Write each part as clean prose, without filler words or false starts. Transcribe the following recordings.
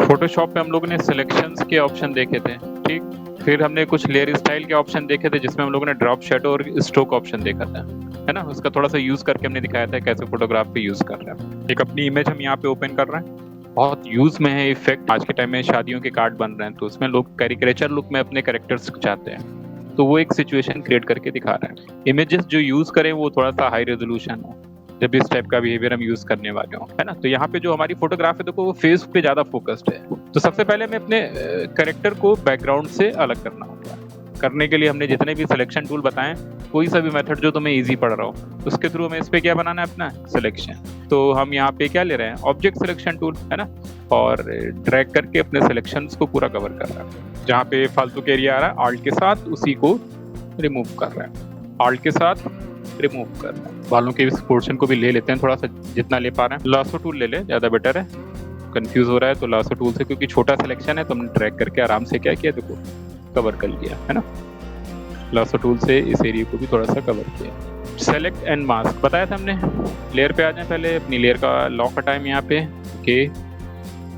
Photoshop पे हम लोगों ने सिलेक्शंस के ऑप्शन देखे थे, ठीक। फिर हमने कुछ लेयर स्टाइल के ऑप्शन देखे थे जिसमें हम लोगों ने ड्रॉप शेडो और स्ट्रोक ऑप्शन देखा था, है ना। उसका थोड़ा सा यूज करके हमने दिखाया था कैसे फोटोग्राफ पे यूज कर रहे हैं। एक अपनी इमेज हम यहाँ पे ओपन कर रहे हैं, बहुत यूज में है इफेक्ट। आज के टाइम में शादियों के कार्ड बन रहे हैं तो उसमें लोग कैरिकेचर लुक में अपने कैरेक्टर्स चाहते हैं, तो वो एक सिचुएशन क्रिएट करके दिखा रहा है। इमेजेस जो यूज करें वो थोड़ा सा हाई रेजोल्यूशन हो जब इस टाइप का बिहेवियर हम यूज करने वाले हो, है ना। तो यहाँ पे जो हमारी फोटोग्राफ है देखो वो फेस पे ज्यादा फोकस्ड है। तो सबसे पहले हमें अपने कैरेक्टर को बैकग्राउंड से अलग करना होगा। करने के लिए हमने जितने भी सिलेक्शन टूल बताएं, कोई सा भी मेथड जो तुम्हें इजी पड़ रहा हो, उसके थ्रू हमें इस पे क्या बनाना है, अपना सिलेक्शन। तो हम यहाँ पे क्या ले रहे हैं, ऑब्जेक्ट सिलेक्शन टूल, है ना, और ड्रैग करके अपने सिलेक्शंस को पूरा कवर कर रहा है। जहाँ पे फालतू का एरिया आ रहा है, आल्ट के साथ उसी को रिमूव कर रहा है, आल्ट के साथ रिमूव कर रहा है। बालों के इस पोर्शन को भी ले लेते हैं थोड़ा सा, जितना ले पा रहे हैं। लासो टूल ले ले, ज्यादा बेटर है। कंफ्यूज हो रहा है तो लासो टूल से, क्योंकि छोटा सिलेक्शन है तो हमने ट्रैक करके आराम से क्या किया, देखो कवर कर लिया, है ना। लासो टूल से इस एरिया को भी थोड़ा सा कवर किया। सेलेक्ट एंड मास्क बताया था हमने। लेयर पे आ जाए, पहले अपनी लेयर का लॉक हटाएं यहाँ पे, ओके।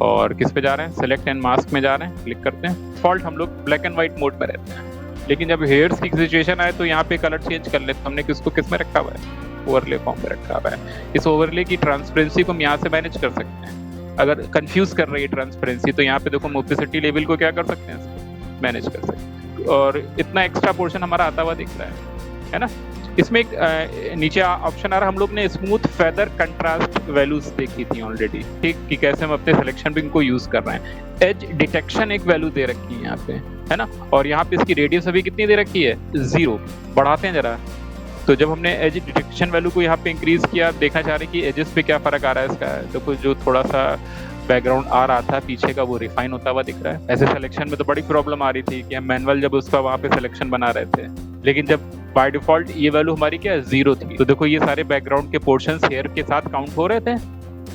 और किस पे जा रहे हैं, सेलेक्ट एंड मास्क में जा रहे हैं, क्लिक करते हैं। डिफॉल्ट हम लोग ब्लैक एंड व्हाइट मोड में रहते हैं, लेकिन जब हेयर्स की सिचुएशन आए तो यहाँ पे कलर चेंज कर लेते। हमने किसको किस में रखा हुआ है, ओवरले फॉर्म में रखा हुआ है। इस ओवरले की ट्रांसपेरेंसी को हम यहाँ से मैनेज कर सकते हैं। अगर कंफ्यूज कर रही है ट्रांसपेरेंसी तो यहाँ पे देखो हम ओपेसिटी लेवल को क्या कर सकते हैं, इसको मैनेज कर सकते हैं। और इतना एक्स्ट्रा पोर्शन हमारा आता हुआ दिख रहा है ना। इसमें एक नीचे ऑप्शन आ रहा है, हम लोग ने स्मूथ फेदर कंट्रास्ट वैल्यूज देखी थी ऑलरेडी, ठीक, कि कैसे हम अपने सिलेक्शन पे इनको यूज कर रहे हैं। एज डिटेक्शन एक वैल्यू दे रखी है यहाँ पे, है ना, और यहाँ पे इसकी रेडियस अभी कितनी दे रखी है, 0। बढ़ाते हैं जरा। तो जब हमने एज डिटेक्शन वैल्यू को यहाँ पे इंक्रीज किया, देखना चाह रहे हैं कि एजेस पे क्या फर्क आ रहा है इसका। देखो जो थोड़ा सा बैकग्राउंड आ रहा था पीछे का वो रिफाइन होता हुआ दिख रहा है। ऐसे सिलेक्शन में तो बड़ी प्रॉब्लम आ रही थी कि हम मैनुअल जब उसका वहाँ पे सिलेक्शन बना रहे थे, लेकिन जब बाय डिफॉल्ट ये वैल्यू हमारी क्या है, 0 थी। तो देखो ये सारे बैकग्राउंड के पोर्शंस हेयर के साथ काउंट हो रहे थे,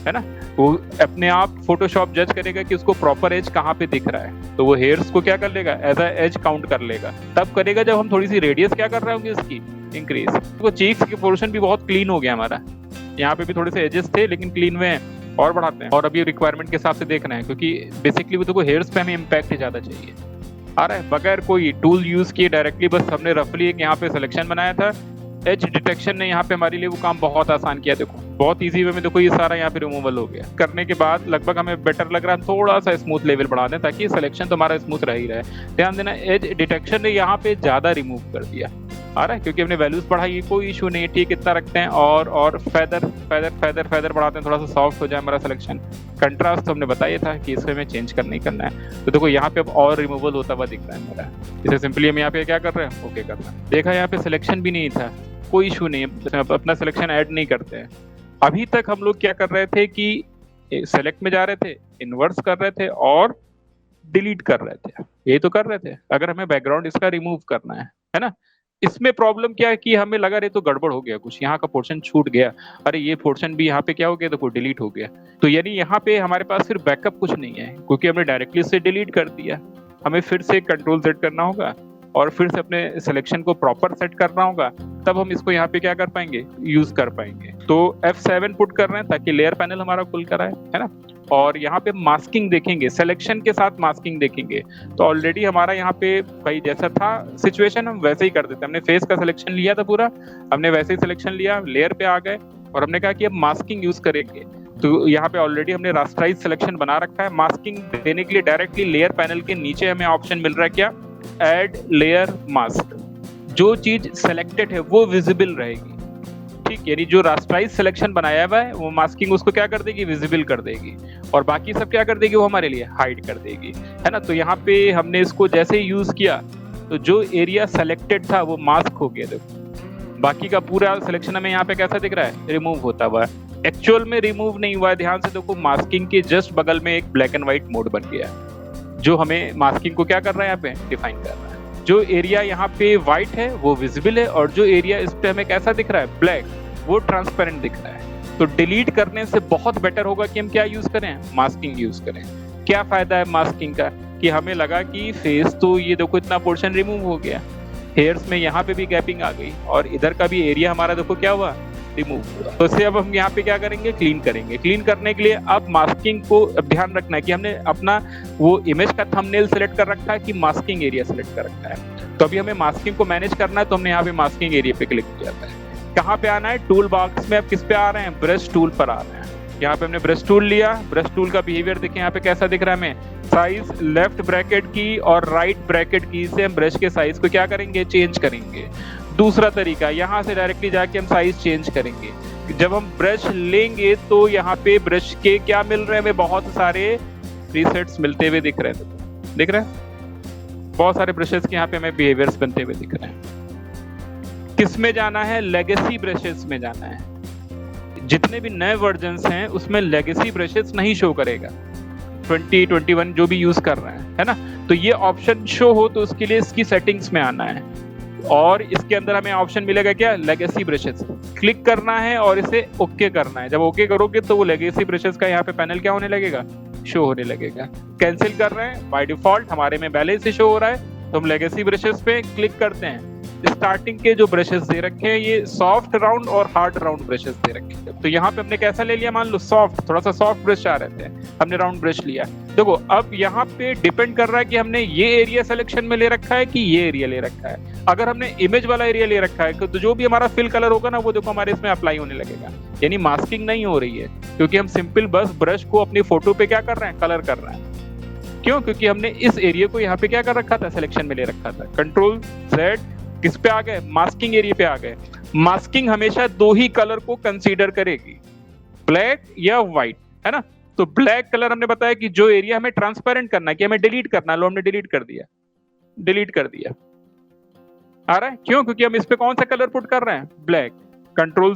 है ना। वो अपने आप फोटोशॉप जज करेगा कि उसको प्रॉपर एज कहाँ पे दिख रहा है, तो वो हेयर्स को क्या कर लेगा, एज अ एज काउंट कर लेगा। तब करेगा जब हम थोड़ी सी रेडियस क्या कर रहे होंगे इसकी, इंक्रीज। तो चीक्स के पोर्शन भी बहुत क्लीन हो गया हमारा। यहाँ पे भी थोड़े से एजेस थे लेकिन क्लीन हुए हैं, और बढ़ाते हैं। और अभी रिक्वायरमेंट के हिसाब से देख रहे हैं, क्योंकि बेसिकली वो देखो हेयर्स पे हमें इम्पैक्ट ज्यादा चाहिए आ रहा है, बगैर कोई टूल यूज किए डायरेक्टली। बस हमने रफली एक यहाँ पे सिलेक्शन बनाया था, एज डिटेक्शन ने यहाँ पे हमारे लिए वो काम बहुत आसान किया। देखो बहुत इजी वे में देखो ये सारा यहाँ पे रिमूवल हो गया। करने के बाद लगभग हमें बेटर लग रहा है, थोड़ा सा स्मूथ लेवल बढ़ा दें ताकि सिलेक्शन तो हमारा स्मूथ रह ही रहे। ध्यान देना, एज डिटेक्शन ने यहाँ पे ज्यादा रिमूव कर दिया आ रहा है, क्योंकि हमने वैल्यूज बढ़ाई, कोई इशू नहीं, ठीक, इतना रखते हैं। और फेदर फेदर फेदर फेदर बढ़ाते हैं, थोड़ा सा सॉफ्ट हो जाए हमारा सिलेक्शन। कंट्रास्ट तो हमने बताया था कि इसमें हमें चेंज करना ही करना है। तो देखो यहाँ पे अब और रिमूवल होता हुआ दिख रहा है मेरा। इसे सिंपली हम यहाँ पे क्या कर रहे हैं, ओके कर रहे हैं। देखा यहाँ पे सिलेक्शन भी नहीं था, कोई इशू नहीं है, अपना सिलेक्शन ऐड नहीं करते हैं। अभी तक हम लोग क्या कर रहे थे कि सेलेक्ट में जा रहे थे, इन्वर्स कर रहे थे और डिलीट कर रहे थे, यही तो कर रहे थे। अगर हमें बैकग्राउंड इसका रिमूव करना है ना। इसमें प्रॉब्लम क्या है कि हमें लगा रहे तो गड़बड़ हो गया कुछ, यहाँ का पोर्शन छूट गया, अरे ये पोर्शन भी यहाँ पे क्या हो गया, देखो डिलीट हो गया। तो यानी यहाँ पे हमारे पास फिर बैकअप कुछ नहीं है, क्योंकि हमने डायरेक्टली इससे डिलीट कर दिया। हमें फिर से कंट्रोल सेट करना होगा और फिर से अपने सिलेक्शन को प्रॉपर सेट करना होगा, तब हम इसको यहाँ पे क्या कर पाएंगे, यूज कर पाएंगे। तो F7 पुट कर रहे हैं ताकि लेयर पैनल हमारा खुल कर आए, है ना। और यहाँ पे मास्किंग देखेंगे, सिलेक्शन के साथ मास्किंग देखेंगे। तो ऑलरेडी हमारा यहाँ पे भाई जैसा था सिचुएशन हम वैसे ही कर देते। हमने फेस का सिलेक्शन लिया था पूरा, हमने वैसे ही सिलेक्शन लिया, लेयर पे आ गए और हमने कहा कि अब मास्किंग यूज करेंगे। तो यहाँ पे ऑलरेडी हमने रास्टराइज सिलेक्शन बना रखा है। मास्किंग देने के लिए डायरेक्टली लेयर पैनल के नीचे हमें ऑप्शन मिल रहा है क्या, एड लेयर मास्क। जो चीज सेलेक्टेड है वो विजिबल रहेगी, ठीक, यानी जो रास्टराइज सिलेक्शन बनाया हुआ है वो मास्किंग उसको क्या कर देगी, विजिबल कर देगी, और बाकी सब क्या कर देगी, वो हमारे लिए हाइड कर देगी, है ना। तो यहाँ पे हमने इसको जैसे ही यूज किया तो जो एरिया सेलेक्टेड था वो मास्क हो गया। देखो बाकी का पूरा सिलेक्शन हमें यहाँ पे कैसा दिख रहा है, रिमूव होता हुआ है। एक्चुअल में रिमूव नहीं हुआ है, ध्यान से देखो, मास्किंग के जस्ट बगल में एक ब्लैक एंड व्हाइट मोड बन गया है, जो हमें मास्किंग को क्या कर रहा है, यहाँ पे डिफाइन कर रहा है। जो एरिया यहाँ पे व्हाइट है वो विजिबल है, और जो एरिया इस पे हमें कैसा दिख रहा है, ब्लैक, वो ट्रांसपेरेंट दिख रहा है। तो डिलीट करने से बहुत बेटर होगा कि हम क्या यूज करें, मास्किंग यूज करें। क्या फायदा है मास्किंग का, कि हमें लगा कि फेस तो ये देखो इतना पोर्शन रिमूव हो गया, हेयर्स में यहाँ पे भी गैपिंग आ गई, और इधर का भी एरिया हमारा देखो क्या हुआ, रिमूव। तो इसे अब हम यहाँ पे क्या करेंगे, क्लीन करेंगे। क्लीन करने के लिए अब मास्किंग को अब ध्यान रखना है कि हमने अपना वो इमेज का थंबनेल सेलेक्ट कर रखा है कि मास्किंग एरिया सेलेक्ट कर रखा है। तो अभी हमें मास्किंग को मैनेज करना है, तो हमने यहाँ पे मास्किंग एरिया पे क्लिक किया था। कहाँ पे आना है, टूल बॉक्स में। अब किस पे आ रहे हैं, ब्रश टूल पर आ रहे हैं। यहाँ पे हमने ब्रश टूल लिया। ब्रश टूल का बिहेवियर देखें यहाँ पे कैसा दिख रहा है हमें। साइज लेफ्ट ब्रैकेट की और राइट ब्रैकेट की से हम ब्रश के साइज को क्या करेंगे, चेंज करेंगे। दूसरा तरीका, यहाँ से डायरेक्टली जाके हम साइज चेंज करेंगे। जब हम ब्रश लेंगे तो यहाँ पे ब्रश के क्या मिल रहे हैं हमें, बहुत सारे प्रीसेट्स मिलते हुए दिख रहे हैं। दिख रहे हैं बहुत सारे ब्रशेस के यहाँ पे हमें बिहेवियर्स बनते हुए दिख रहे हैं। किस में जाना है, लेगेसी ब्रशेस में जाना है। जितने भी नए वर्जन्स हैं उसमें लेगेसी ब्रशेस नहीं शो करेगा, 2021 जो भी यूज कर रहे हैं, है ना। तो ये ऑप्शन शो हो तो उसके लिए इसकी सेटिंग्स में आना है और इसके अंदर हमें ऑप्शन मिलेगा क्या, लेगेसी ब्रशेस। क्लिक करना है और इसे ओके करना है। जब ओके करोगे तो वो लेगेसी ब्रशेस का यहाँ पे पैनल क्या होने लगेगा, शो होने लगेगा। कैंसिल कर रहे हैं, बाय डिफॉल्ट हमारे में पहले से शो हो रहा है, तो हम लेगेसी ब्रशेस पे क्लिक करते हैं। स्टार्टिंग के जो ब्रशेस दे रखे हैं ये सॉफ्ट राउंड और हार्ड राउंड ब्रशेस दे रखे हैं। तो यहाँ पे हमने कैसा ले लिया, मान लो सॉफ्ट, थोड़ा सा सॉफ्ट ब्रश आ रहे थे, हमने राउंड ब्रश लिया। देखो अब यहाँ पे डिपेंड कर रहा है कि हमने ये एरिया सिलेक्शन में ले रखा है कि ये एरिया ले रखा है। अगर हमने इमेज वाला एरिया ले रखा है तो जो भी हमारा फिल कलर होगा ना वो देखो हमारे इसमें अप्लाई होने लगेगा, यानी मास्किंग नहीं हो रही है, क्योंकि हम सिंपल बस ब्रश को अपनी फोटो पे क्या कर रहे हैं, कलर कर रहे हैं। क्यों, क्योंकि हमने इस एरिया को यहाँ पे क्या कर रखा था, सिलेक्शन में ले रखा था। कंट्रोल Z किस पे आ गए, मास्किंग एरिया पे आ गए। मास्किंग हमेशा दो ही कलर को कंसीडर करेगी, ब्लैक या व्हाइट, है ना। तो ब्लैक कलर हमने बताया कि जो एरिया हमें ट्रांसपेरेंट करना है, कि हमें डिलीट करना है, लो हमने डिलीट कर दिया, डिलीट कर दिया। आ रहा है क्यों, क्योंकि हम इस पे कौन सा कलर पुट कर रहे हैं, ब्लैक। कंट्रोल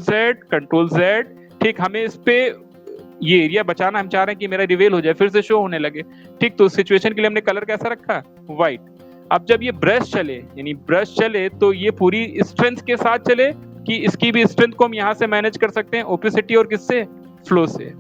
Z, ठीक। हमें इस पे ये एरिया बचाना, हम चाह रहे हैं कि मेरा रिवील हो जाए, फिर से शो होने लगे, ठीक। तो उस सिचुएशन के लिए हमने कलर कैसा रखा, व्हाइट। अब जब ये ब्रश चले, यानी ब्रश चले तो ये पूरी स्ट्रेंथ के साथ चले कि इसकी भी स्ट्रेंथ को हम यहाँ से मैनेज कर सकते हैं, ओपेसिटी और किससे, फ्लो से।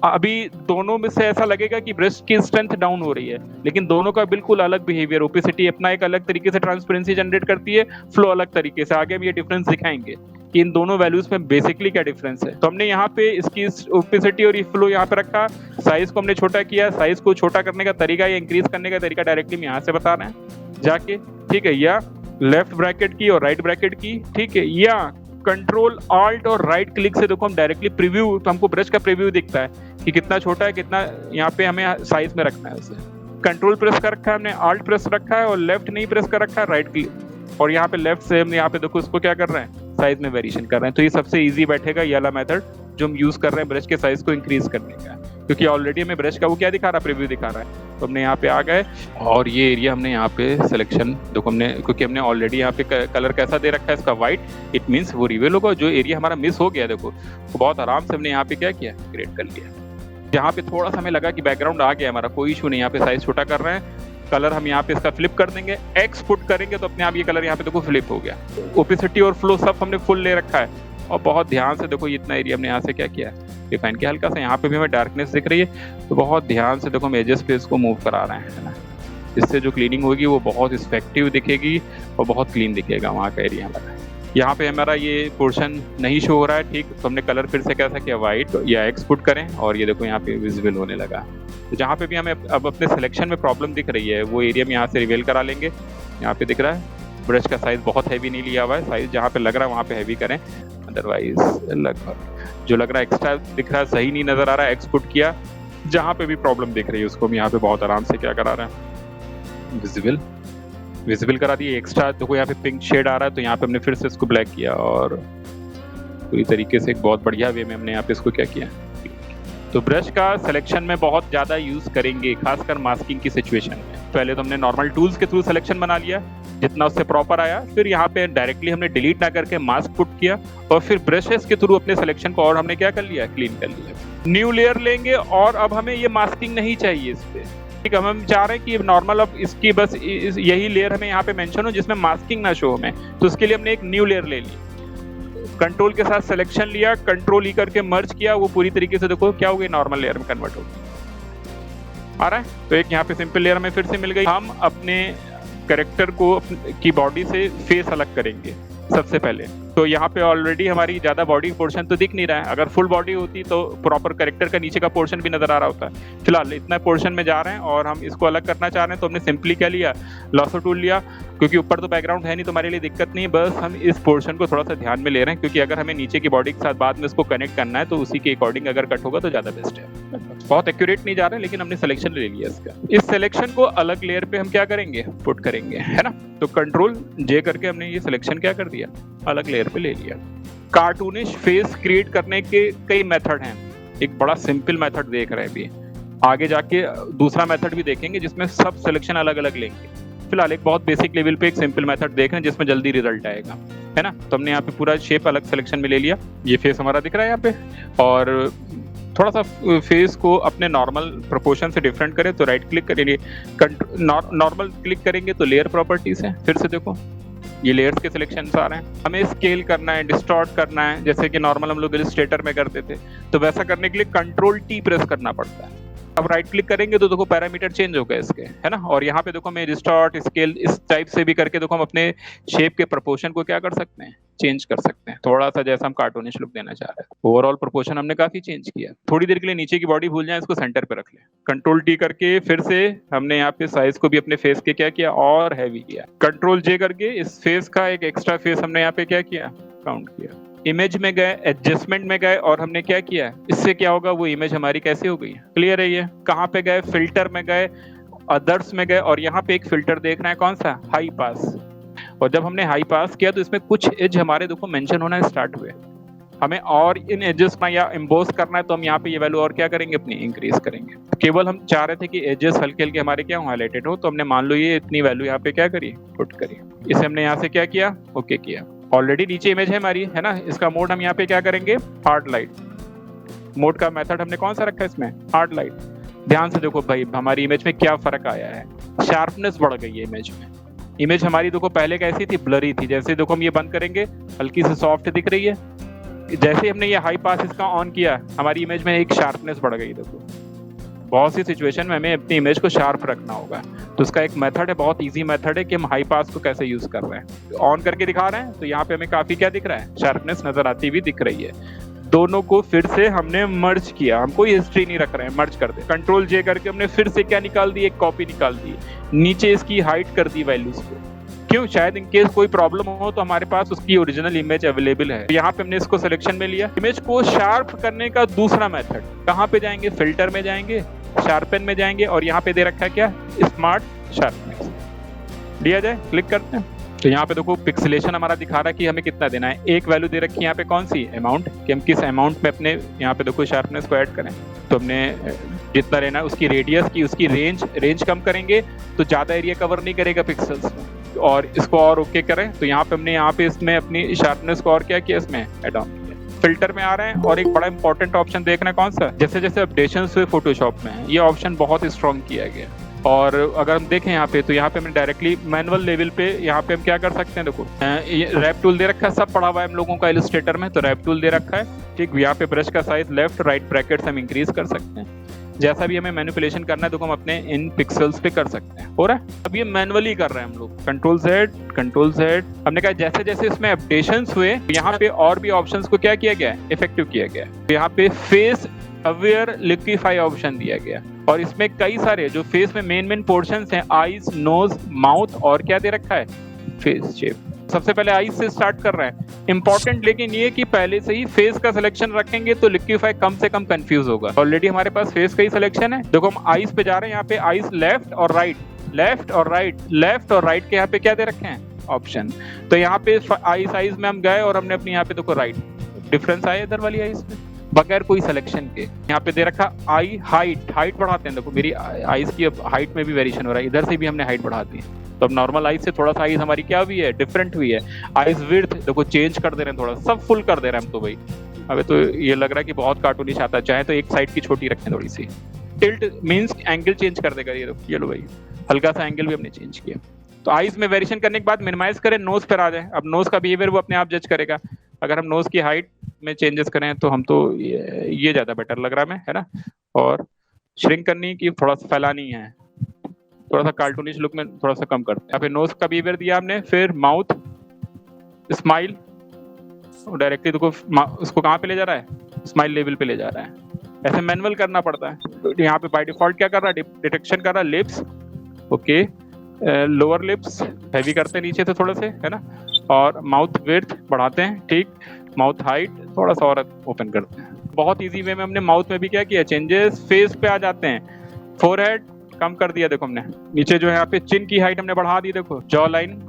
अभी दोनों में से ऐसा लगेगा कि ब्रश की स्ट्रेंथ डाउन हो रही है, लेकिन दोनों का बिल्कुल अलग बिहेवियर। ओपेसिटी अपना एक अलग तरीके से ट्रांसपेरेंसी जनरेट करती है, फ्लो अलग तरीके से। आगे हम ये डिफरेंस दिखाएंगे कि इन दोनों वैल्यूज में बेसिकली क्या डिफरेंस है। तो हमने यहाँ पे इसकी ओपेसिटी और फ्लो यहाँ पे रखा, साइज को हमने छोटा किया। साइज को छोटा करने का तरीका या इंक्रीज करने का तरीका डायरेक्टली हम यहाँ से बता रहे हैं जाके, ठीक है। या लेफ्ट ब्रैकेट की और राइट ब्रैकेट की, ठीक है। या कंट्रोल ऑल्ट और राइट क्लिक से देखो हम डायरेक्टली प्रीव्यू, तो हमको ब्रश का प्रीव्यू दिखता है कि कितना छोटा है, कितना यहाँ पे हमें साइज में रखना है उसे। कंट्रोल प्रेस कर रखा है हमने, ऑल्ट प्रेस रखा है और लेफ्ट नहीं प्रेस कर रखा है, राइट क्लिक। और यहाँ पे लेफ्ट से हम यहाँ पे देखो इसको क्या कर रहे हैं, साइज में वेरिएशन कर रहे हैं। तो ये सबसे इजी बैठेगा ये वाला मेथड जो हम यूज कर रहे हैं ब्रश के साइज को इंक्रीज करने का, क्योंकि ऑलरेडी हमें ब्रश का वो क्या दिखा रहा है, प्रीव्यू दिखा रहा है। तो हमने यहाँ पे आ गए और ये एरिया हमने यहाँ पे सिलेक्शन देखो हमने, क्योंकि हमने ऑलरेडी यहाँ पे कलर कैसा दे रखा है इसका, व्हाइट। इट मीन्स वो रिवील होगा। जो एरिया हमारा मिस हो गया देखो तो बहुत आराम से हमने यहाँ पे क्या किया, क्रिएट कर लिया। जहाँ पे थोड़ा सा हमें लगा कि बैकग्राउंड आ गया हमारा, कोई इशू नहीं, यहाँ पे साइज छोटा कर रहे हैं। कलर हम यहाँ पे इसका फ्लिप कर देंगे, एक्स पुट करेंगे तो अपने आप ये कलर यहाँ पे देखो फ्लिप हो गया। ओपेसिटी और फ्लो सब हमने फुल ले रखा है और बहुत ध्यान से देखो इतना एरिया हमने यहाँ से क्या किया, डिफाइन किया। हल्का सा यहाँ पे भी हमें डार्कनेस दिख रही है, तो बहुत ध्यान से देखो हम एजेस पे इसको मूव करा रहे हैं, है ना। इससे जो क्लीनिंग होगी वो बहुत इफेक्टिव दिखेगी और बहुत क्लीन दिखेगा वहाँ का एरिया हमारा। यहाँ पे हमारा ये पोर्शन नहीं शो हो रहा है, ठीक। तो हमने कलर फिर से कैसा किया, व्हाइट या एक्स पुट करें और ये देखो यहाँ पे विजिबल होने लगा। तो जहाँ पे भी हमें अब अपने सिलेक्शन में प्रॉब्लम दिख रही है वो एरिया में यहाँ से रिवील करा लेंगे। यहाँ पे दिख रहा है ब्रश का साइज बहुत हैवी नहीं लिया हुआ है, साइज जहाँ पे लग रहा है वहाँ पे हैवी करें, अदरवाइज लगभग जो लग रहा है एक्स्ट्रा दिख रहा है, सही नहीं नजर आ रहा है, एक्सपोर्ट किया। जहाँ पे भी प्रॉब्लम दिख रही है उसको हम यहाँ पे बहुत आराम से क्या करा रहे हैं, विजिबल करा दिए। एक्स्ट्रा देखो यहाँ पे पिंक शेड आ रहा है तो यहाँ पे हमने फिर से इसको ब्लैक किया और पूरी तरीके से एक बहुत बढ़िया वे में हमने यहाँ पे इसको क्या किया। तो ब्रश का सिलेक्शन में बहुत ज़्यादा यूज़ करेंगे, खासकर मास्किंग की सिचुएशन में। पहले तो हमने नॉर्मल टूल्स के थ्रू सिलेक्शन बना लिया जितना उससे प्रॉपर आया, फिर यहाँ पे डायरेक्टली हमने डिलीट ना करके मास्क पुट किया और फिर ब्रशेस के थ्रू अपने सिलेक्शन को और हमने क्या कर लिया, क्लीन कर लिया। न्यू लेयर लेंगे और अब हमें ये मास्किंग नहीं चाहिए इस पे, ठीक है। हम चाह रहे हैं कि नॉर्मल अब इसकी बस यही लेयर हमें यहाँ पे मेंशन हो जिसमें मास्किंग ना शो हमें, तो उसके लिए हमने एक न्यू लेयर ले ली। कंट्रोल के साथ सिलेक्शन लिया, कंट्रोल ई करके मर्ज किया, वो पूरी तरीके से देखो क्या हो गई, नॉर्मल लेयर में कन्वर्ट हो गई। आ रहा है। तो एक यहाँ पे सिंपल लेयर हमें फिर से मिल गई। हम अपने कैरेक्टर को की बॉडी से फेस अलग करेंगे सबसे पहले। तो तो यहाँ पे ऑलरेडी हमारी ज्यादा बॉडी पोर्शन तो दिख नहीं रहा है। अगर फुल बॉडी होती तो प्रॉपर कैरेक्टर का नीचे का पोर्शन भी नजर आ रहा होता है। फिलहाल इतना पोर्शन में जा रहे हैं और हम इसको अलग करना चाह रहे हैं, तो हमने सिंपली क्या लिया, लॉसो टूल लिया, क्योंकि ऊपर तो बैकग्राउंड है नहीं तो हमारे लिए दिक्कत नहीं है। बस हम इस पोर्शन को थोड़ा सा ध्यान में ले रहे हैं, क्योंकि अगर हमें नीचे की बॉडी के साथ बाद में इसको कनेक्ट करना है तो उसी के अकॉर्डिंग अगर कट होगा तो ज्यादा बेस्ट है। बहुत एक्यूरेट नहीं जा रहा है, लेकिन हमने सिलेक्शन ले लिया इसका। इस सिलेक्शन को अलग लेयर पे हम क्या करेंगे, पुट करेंगे, है ना। तो कंट्रोल जे करके हमने ये सिलेक्शन क्या कर दिया, अलग लेयर पे ले लिया। कार्टूनिश फेस क्रिएट करने के कई मेथड हैं। एक बड़ा सिंपल मेथड देख रहे हैं अभी, आगे जाके दूसरा मेथड भी देखेंगे जिसमें सब सिलेक्शन अलग अलग लेंगे। फिलहाल एक बहुत बेसिक लेवल पे एक सिंपल मेथड देख रहे हैं जिसमें जल्दी रिजल्ट आएगा, है ना। तो हमने यहाँ पे पूरा शेप अलग सिलेक्शन में ले लिया। ये फेस हमारा दिख रहा है यहाँ पे, और थोड़ा सा फेस को अपने नॉर्मल प्रोपोर्शन से डिफरेंट करें तो राइट क्लिक करेंगे, नॉर्मल क्लिक करेंगे तो लेयर प्रॉपर्टीज है। फिर से देखो ये लेयर्स के सिलेक्शन आ रहे हैं। हमें स्केल करना है, डिस्टॉर्ट करना है, जैसे कि नॉर्मल हम लोग इलस्ट्रेटर में करते थे, तो वैसा करने के लिए कंट्रोल टी प्रेस करना पड़ता है। अब राइट क्लिक करेंगे तो देखो पैरामीटर चेंज हो गए इसके, है ना। और यहाँ पे देखो हमें डिस्टॉर्ट, स्केल इस टाइप से भी करके देखो हम अपने शेप के प्रोपोर्शन को क्या कर सकते हैं, चेंज कर सकते हैं, थोड़ा सा जैसा हम कार्टूनिश लुक देना चाह रहे हैं। ओवरऑल प्रोपोर्शन हमने काफी चेंज किया। थोड़ी देर के लिए नीचे की बॉडी भूल जाए, इसको सेंटर पे रख ले। कंट्रोल टी करके फिर से हमने यहाँ पे साइज को भी अपने फेस के क्या किया, और हैवी किया। कंट्रोल जे करके इस फेस का एक एक्स्ट्रा फेस हमने यहाँ पे क्या किया, काउंट किया। इमेज में गए, एडजस्टमेंट में गए, और हमने क्या किया, इससे क्या होगा, वो इमेज हमारी कैसे हो गई, क्लियर है ये। कहाँ पे गए, फिल्टर में गए, अदर्स में गए, और यहाँ पे एक फिल्टर देख रहे हैं, कौन सा, हाई पास। और जब हमने हाई पास किया तो इसमें कुछ एज हमारे देखो मेंशन होना स्टार्ट हुए। हमें और इन एजेस में या एम्बोस करना है तो हम यहाँ पे ये वैल्यू और क्या करेंगे, अपनी इंक्रीज करेंगे। केवल हम चाह रहे थे कि एजेस हल्के हल्के हमारे क्या हाईलाइटेड हो, तो हमने मान लो ये इतनी वैल्यू यहाँ पे क्या करी, पुट करी। इसे हमने यहाँ से क्या किया, ओके किया। ऑलरेडी नीचे इमेज है हमारी, है ना। इसका मोड हम यहाँ पे क्या करेंगे, हार्ड लाइट। मोड का मेथड हमने कौन सा रखा है इसमें, हार्ड लाइट। ध्यान से देखो भाई हमारी इमेज में क्या फर्क आया है, शार्पनेस बढ़ गई है इमेज में। इमेज हमारी देखो पहले कैसी थी, ब्लरी थी। जैसे देखो हम ये बंद करेंगे, हल्की सी सॉफ्ट दिख रही है। जैसे हमने ये हाई पास इसका ऑन किया, हमारी इमेज में एक शार्पनेस बढ़ गई। देखो बहुत सी सिचुएशन में हमें अपनी इमेज को शार्प रखना होगा, तो उसका एक मेथड है, बहुत इजी मेथड है कि हम हाई पास को कैसे यूज कर रहे हैं। ऑन करके दिखा रहे हैं तो यहाँ पे हमें काफी क्या दिख रहा है, शार्पनेस नजर आती हुई दिख रही है। दोनों को फिर से हमने मर्ज किया, हम कोई हिस्ट्री नहीं रख रहे हैं, मर्ज कर दे। कंट्रोल जे करके हमने फिर से क्या निकाल दी, एक कॉपी निकाल दी, नीचे इसकी हाइट कर दी वैल्यूज को। क्यों, शायद इनकेस कोई प्रॉब्लम हो तो हमारे पास उसकी ओरिजिनल इमेज अवेलेबल है। यहाँ पे हमने इसको सिलेक्शन में लिया। इमेज को शार्प करने का दूसरा मेथड, कहाँ पे जाएंगे, फिल्टर में जाएंगे, शार्पन में जाएंगे, और यहाँ पे दे रखा है क्या, स्मार्ट शार्पनेस लिया जाए, क्लिक करते हैं। तो यहाँ पे देखो पिक्सेलेशन हमारा दिखा रहा है कि हमें कितना देना है। एक वैल्यू दे रखी है यहाँ पे, कौन सी, अमाउंट, कि हम किस अमाउंट में अपने यहाँ पे देखो शार्पनेस को ऐड करें। तो हमने जितना लेना है उसकी रेडियस की, उसकी रेंज कम करेंगे तो ज्यादा एरिया कवर नहीं करेगा पिक्सल्स में, और इसको और ओके करें। तो यहाँ पे हमने यहाँ पे इसमें अपनी शार्पनेस को और क्या किया, इसमें ऐड ऑन किया। फिल्टर में आ रहे हैं, और एक बड़ा इंपॉर्टेंट ऑप्शन देख रहे हैं, कौन सा, जैसे जैसे अपडेशन हुए फोटोशॉप में, ये ऑप्शन बहुत स्ट्रॉन्ग किया गया। और अगर हम देखें यहाँ पे, तो यहाँ पे हमने डायरेक्टली मैनुअल लेवल पे यहाँ पे हम क्या कर सकते हैं, देखो ये रैप टूल दे रखा है, सब पढ़ा हुआ है हम लोगों का इलस्ट्रेटर में, तो रैप टूल दे रखा है, ठीक। यहाँ पे ब्रश का साइज लेफ्ट राइट ब्रैकेट्स हम इंक्रीज कर सकते हैं। जैसा भी हमें मैनिपुलेशन करना है तो हम अपने इन पिक्सल्स पे कर सकते हैं, हो रहा है। अब ये मैनुअली कर रहे हैं हम लोग, कंट्रोल जेड। हमने कहा जैसे जैसे इसमें अपडेशंस हुए, यहाँ पे और भी ऑप्शंस को क्या किया गया है, इफेक्टिव किया गया है। यहाँ पे फेस अवेयर लिक्विफाई ऑप्शन दिया गया, और इसमें कई सारे जो फेस में मेन पोर्शंस हैं, आईज, नोज, माउथ, और क्या दे रखा है, फेस शेप। सबसे पहले आईज से स्टार्ट कर रहे हैं, इंपॉर्टेंट लेकिन ये कि पहले से ही फेस का सिलेक्शन रखेंगे तो लिक्विफाई कम से कम कंफ्यूज होगा। ऑलरेडी हमारे पास फेस का ही सिलेक्शन है। देखो हम आईज पे जा रहे हैं, यहाँ पे आईज लेफ्ट और राइट, लेफ्ट और राइट, लेफ्ट और राइट के यहाँ पे क्या दे रखे हैं, ऑप्शन। तो यहाँ पे आई साइज में हम गए और हमने अपनी यहाँ पे देखो राइट डिफरेंस आया इधर वाली आईज में बगैर कोई सिलेक्शन के। यहाँ पे दे रखा आई हाइट बढ़ाते हैं, देखो मेरी आईज की अब हाइट में भी वेरिएशन हो रहा है, इधर से भी हमने हाइट बढ़ा दी। तो अब नॉर्मल आईज से थोड़ा सा आईज हमारी क्या हुई है, डिफरेंट हुई है। आईज विड्थ देखो चेंज कर दे रहे हैं, थोड़ा सब फुल कर दे रहे हैं हम तो भाई। अबे तो ये लग रहा है कि बहुत कार्टूनिश आता है, चाहे तो एक साइड की छोटी रखें थोड़ी सी। टिल्ट मींस एंगल चेंज कर देगा ये लो भाई, हल्का सा एंगल भी हमने चेंज किया। तो आईज में वेरिएशन करने के बाद मिनिमाइज करें, नोज पर आ जाए। अब नोज का बिहेवियर वो अपने आप जज करेगा। अगर हम नोज की हाइट में चेंजेस करें तो हम तो ये ज्यादा बेटर लग रहा है ना। और श्रिंक करनी की थोड़ा सा फैलानी है, थोड़ा सा कार्टूनिश लुक में थोड़ा सा कम करते हैं। फिर नोज का बिहेवियर दिया हमने, फिर माउथ, स्माइल, डायरेक्टली देखो उसको कहाँ पे ले जा रहा है, स्माइल लेवल पे ले जा रहा है। ऐसे मैनुअल करना पड़ता है। यहाँ पे बाय डिफॉल्ट क्या कर रहा है, डिटेक्शन कर रहा है lips, okay, lower lips heavy करते हैं नीचे से थोड़े से, है ना, और माउथ विड्थ बढ़ाते हैं, ठीक, माउथ हाइट थोड़ा सा और ओपन करते हैं। बहुत इजी वे में हमने माउथ में भी क्या किया, चेंजेस फेस पे आ जाते हैं। फोरहेड कम कर दिया देखो हमने, नीचे जो है यहाँ पे चिन की हाइट हमने बढ़ा दी, देखो जॉ लाइन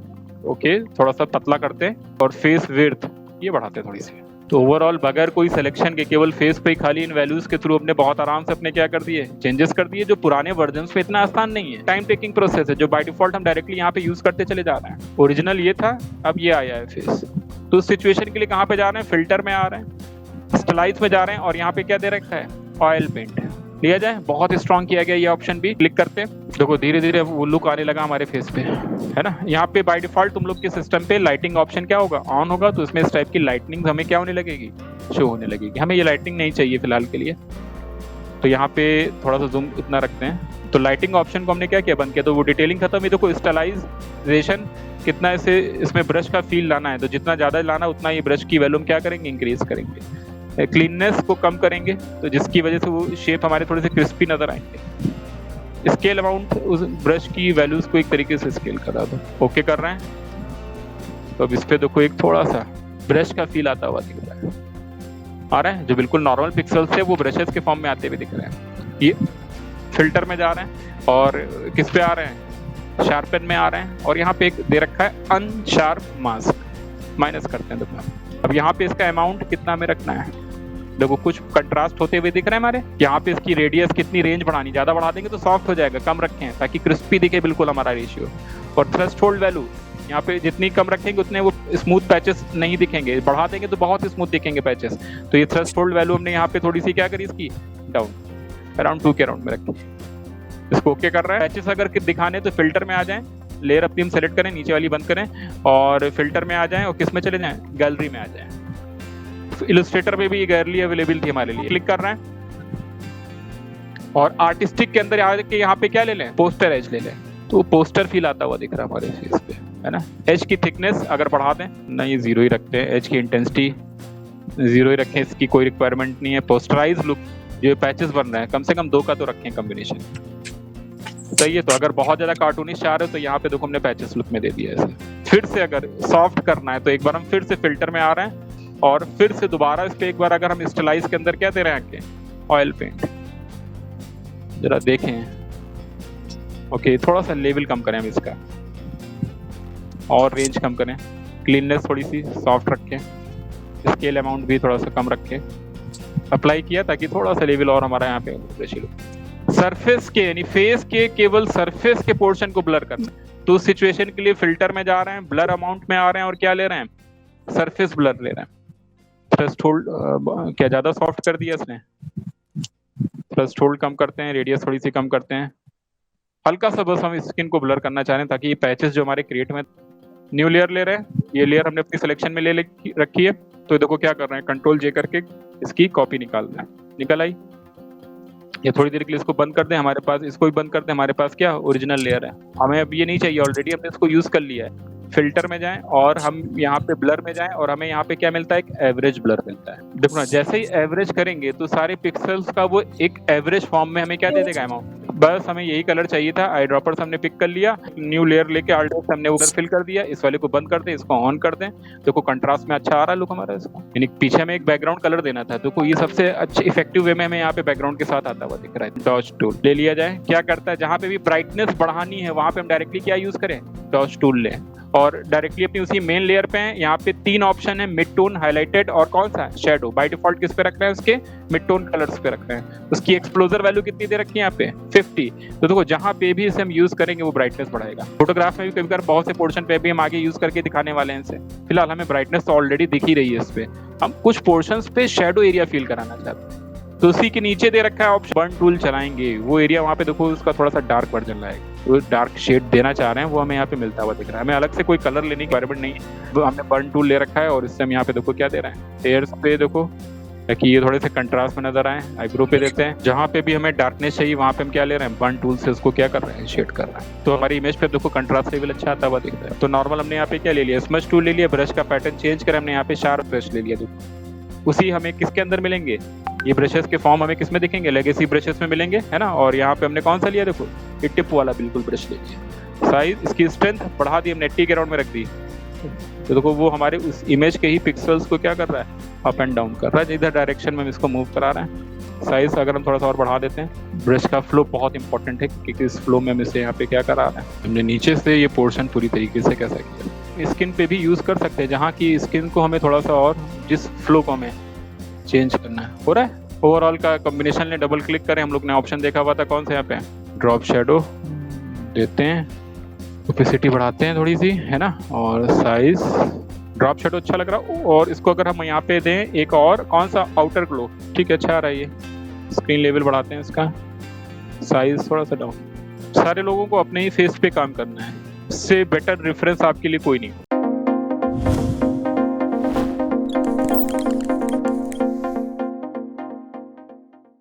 ओके थोड़ा सा पतला करते हैं, और फेस विड्थ ये बढ़ाते हैं थोड़ी सी। तो ओवरऑल बगैर कोई सिलेक्शन के केवल फेस पे खाली इन वैल्यूज के थ्रू अपने बहुत आराम से अपने क्या कर दिए, चेंजेस कर दिए, जो पुराने वर्जन्स पे इतना आसान नहीं है, टाइम टेकिंग प्रोसेस है, जो बाय डिफॉल्ट हम डायरेक्टली यहाँ पे यूज करते चले जा रहे हैं। ओरिजिनल ये था, अब ये आया है फेस। तो उस सिचुएशन के लिए कहाँ पे जा रहे हैं, फिल्टर में आ रहे हैं, स्टाइलाइज में जा रहे हैं, और यहाँ पे क्या दे रखा है, ऑयल पेंट लिया जाए। बहुत स्ट्रॉन्ग किया गया ये ऑप्शन भी, क्लिक करते हैं, देखो धीरे धीरे वो लुक आने लगा हमारे फेस पे, है ना। यहाँ पे बाय डिफॉल्ट तुम लोग के सिस्टम पे लाइटिंग ऑप्शन क्या होगा, ऑन होगा, तो इसमें इस टाइप की लाइटनिंग हमें क्या होने लगेगी, शो होने लगेगी। हमें ये लाइटिंग नहीं चाहिए फिलहाल के लिए, तो यहाँ पे थोड़ा सा जूम इतना रखते हैं। तो लाइटिंग ऑप्शन को हमने क्या किया, बंद किया, तो वो डिटेलिंग खत्म हुई। देखो स्टाइलाइजेशन कितना इसे, इसमें ब्रश का फील लाना है, तो जितना ज्यादा लाना उतना ये ब्रश की वैल्यूम क्या करेंगे, इंक्रीज करेंगे। क्लीननेस को कम करेंगे, तो जिसकी वजह से वो शेप हमारे थोड़े से क्रिस्पी नजर आएंगे। स्केल अमाउंट उस ब्रश की वैल्यूज को एक तरीके से स्केल करा दो, ओके कर रहे हैं। तो अब इस पे देखो एक थोड़ा सा ब्रश का फील आता हुआ दिख रहा है, आ रहा है, जो बिल्कुल नॉर्मल पिक्सल से वो ब्रशेस के फॉर्म में आते हुए दिख रहे हैं। ये फिल्टर में जा रहे हैं, और किस पे आ रहे हैं, शार्पन में आ रहे हैं, और यहाँ पे एक दे रखा है अनशार्प मास्क, माइनस करते हैं। देखो अब यहाँ पे इसका अमाउंट कितना में रखना है, देखो कुछ कंट्रास्ट होते हुए दिख रहे हैं हमारे। यहाँ पे इसकी रेडियस कितनी, रेंज बढ़ानी, ज्यादा बढ़ा देंगे तो सॉफ्ट हो जाएगा, कम रखें ताकि क्रिस्पी दिखे बिल्कुल हमारा रेशियो। और थ्रेशोल्ड वैल्यू यहाँ पे जितनी कम रखेंगे उतने वो स्मूथ पैचेस नहीं दिखेंगे, बढ़ा देंगे तो बहुत स्मूथ दिखेंगे पैचेस। तो ये थ्रेशोल्ड वैल्यू हमने यहाँ पे थोड़ी सी क्या करी, इसकी डाउन, अराउंड 2 के अराउंड में रखी। इसको ओके कर रहा है। पैचेस अगर दिखाने तो फिल्टर में आ जाएं, लेयर अपनी हम सेलेक्ट करें, नीचे वाली बंद करें, और फिल्टर में आ जाएं, और किस में चले जाएं, गैलरी में आ जाएं। इलस्ट्रेटर पे भी ये गैलरी अवेलेबल थी हमारे लिए, क्लिक कर रहे हैं, और आर्टिस्टिक के अंदर आके यहाँ पे क्या ले लें, पोस्टर एज ले लें, तो पोस्टर फील आता हुआ दिख रहा है हमारे फेस पे, है ना। एज की थिकनेस अगर बढ़ा दें, नहीं 0 ही रखते हैं, एज की इंटेंसिटी 0 ही रखें, इसकी कोई रिक्वायरमेंट नहीं है। पोस्टराइज लुक, जो पैचेस बन रहे हैं कम से कम 2 का तो रखें कॉम्बिनेशन, सही है। तो अगर बहुत ज्यादा कार्टूनिश चाह रहे हो तो यहाँ पे देखो हमने पैचेस लुक में दे दिया ऐसे। फिर से अगर सॉफ्ट करना है तो एक बार हम फिर से फिल्टर में आ रहे हैं, और फिर से दोबारा इस पे एक बार अगर हम स्टाइलाइज के अंदर क्या दे रहे हैं, ऑयल पेंट, जरा देखें, ओके थोड़ा सा लेवल कम करें हम इसका, और रेंज कम करें, क्लीननेस थोड़ी सी सॉफ्ट रखें, स्केल अमाउंट भी थोड़ा सा कम रखें, अप्लाई किया ताकि थोड़ा सा लेवल और हमारा यहाँ पे सरफेस के, यानी फेस के केवल सरफेस के पोर्शन को ब्लर करना। तो उस सिचुएशन के लिए फिल्टर में जा रहे हैं, ब्लर अमाउंट में आ रहे हैं, और क्या ले रहे हैं, सरफेस ब्लर ले रहे हैं। थ्रेशोल्ड क्या ज्यादा सॉफ्ट कर दिया इसने, थ्रेशोल्ड कम करते हैं, रेडियस थोड़ी सी कम करते हैं, हल्का सा बस हम स्किन को ब्लर करना चाह रहे हैं ताकि ये पैचेस जो हमारे क्रिएट में। न्यू लेयर ले रहे हैं, ये लेयर हमने अपनी सिलेक्शन में ले रखी है, तो देखो क्या कर रहे हैं, कंट्रोल जे करके इसकी कॉपी निकाल रहे हैं, निकल आई। ये थोड़ी देर के लिए इसको बंद कर दें, हमारे पास इसको भी बंद कर दें, हमारे पास क्या ओरिजिनल लेयर है। हमें अब ये नहीं चाहिए, ऑलरेडी हमने इसको यूज कर लिया है। फिल्टर में जाएं, और हम यहाँ पे ब्लर में जाएं, और हमें यहाँ पे क्या मिलता है, एक एवरेज ब्लर मिलता है। देखो ना, जैसे ही एवरेज करेंगे तो सारे पिक्सल्स का वो एक एवरेज फॉर्म में हमें क्या दे देगा, अमाउंट। बस हमें यही कलर चाहिए था, आई ड्रॉपर्स हमने पिक कर लिया, न्यू लेयर लेके आल्ट हमने उधर फिल कर दिया। इस वाले को बंद कर दें, इसको ऑन कर दें, देखो कंट्रास्ट में अच्छा आ रहा है लुक हमारा इसका। यानी पीछे में एक बैकग्राउंड कलर देना था, देखो ये सबसे अच्छे इफेक्टिव वे में हमें यहाँ पे बैकग्राउंड के साथ आता हुआ दिख रहा है। डॉज टूल ले लिया जाए, क्या करता है, जहाँ पे भी ब्राइटनेस बढ़ानी है वहां पे हम डायरेक्टली क्या यूज करें, डॉज टूल लें, और डायरेक्टली अपनी उसी मेन लेयर पे हैं। यहाँ पे 3 ऑप्शन है, मिड टोन, हाईलाइटेड, और कौन सा शेडो। बाय डिफॉल्ट किस पे रख रहे हैं, उसके मिड टोन कलर्स पे रख रहे हैं। उसकी एक्सप्लोजर वैल्यू कितनी दे रखी है यहाँ पे, 50। तो देखो जहाँ पे भी इसे हम यूज करेंगे वो ब्राइटनेस बढ़ाएगा। फोटोग्राफ में भी कभी कभी बहुत से पोर्शन पे भी हम आगे यूज करके दिखाने वाले हैं इसे। फिलहाल हमें ब्राइटनेस तो ऑलरेडी दिख ही रही है इस पे, हम कुछ पोर्शंस पे शेडो एरिया फील कराना चाहते हैं, तो उसी के नीचे दे रखा है ऑप्शन, बर्न टूल चलाएंगे, वो एरिया वहाँ पे देखो उसका थोड़ा सा डार्क वर्जन लाएगा, वो डार्क शेड देना चाह रहे हैं वो हमें यहाँ पे मिलता हुआ दिख रहा है। हमें अलग से कोई कलर लेने की रिक्वायरमेंट नहीं है, वो हमने बर्न टूल ले रखा है, और इससे हम यहाँ पे देखो क्या दे रहे हैं, हेयर्स पे देखो ताकि ये थोड़े से कंट्रास्ट में नजर आए। आईब्रो पे देते हैं, जहाँ पे भी हमें डार्कनेस चाहिए वहाँ पे हम क्या ले रहे हैं, बर्न टूल से उसको क्या कर रहे हैं, शेड कर रहे हैं। तो हमारी इमेज पे देखो कंट्रास्ट लेवल अच्छा आता हुआ दिख रहा है। तो नॉर्मल हमने यहाँ पे क्या ले लिया, स्मज टूल ले लिया, ब्रश का पैटर्न चेंज करें हमने यहाँ पे शार्प ब्रश ले लिया। देखो उसी हमें किसके अंदर मिलेंगे, ये ब्रशेस के फॉर्म हमें किस में दिखेंगे, लेगेसी ब्रशेस में मिलेंगे, है ना। और यहाँ पे हमने कौन सा लिया, देखो ये टिप वाला बिल्कुल ब्रश ले लिया। साइज, इसकी स्ट्रेंथ बढ़ा दी हमने, 80 के राउंड में रख दी। तो देखो वो हमारे उस इमेज के ही पिक्सल्स को क्या कर रहा है, अप एंड डाउन कर रहा है, इधर डायरेक्शन में हम इसको मूव करा रहे हैं। साइज अगर हम थोड़ा सा और बढ़ा देते हैं, ब्रश का फ्लो बहुत इंपॉर्टेंट है क्योंकि इस फ्लो में हम इसे यहाँ पे क्या करा रहे हैं, हमने नीचे से ये पोर्शन पूरी तरीके से कैसा किया। स्किन पे भी यूज कर सकते हैं, जहाँ की स्किन को हमें थोड़ा सा और जिस फ्लो को हमें चेंज करना है, हो रहा है। ओवरऑल का कॉम्बिनेशन ने डबल क्लिक करें, हम लोग ने ऑप्शन देखा हुआ था कौन सा, यहाँ पे ड्रॉप शेडो देते हैं, ओपेसिटी बढ़ाते हैं थोड़ी सी, है ना। और साइज, ड्रॉप शेडो अच्छा लग रहा है। और इसको अगर हम यहाँ पे दें एक और कौन सा, आउटर ग्लो, ठीक है, अच्छा आ रहा है ये। स्क्रीन लेवल बढ़ाते हैं इसका, साइज थोड़ा सा डाउन। सारे लोगों को अपने ही फेस पे काम करना है, इससे बेटर रेफरेंस आपके लिए कोई नहीं।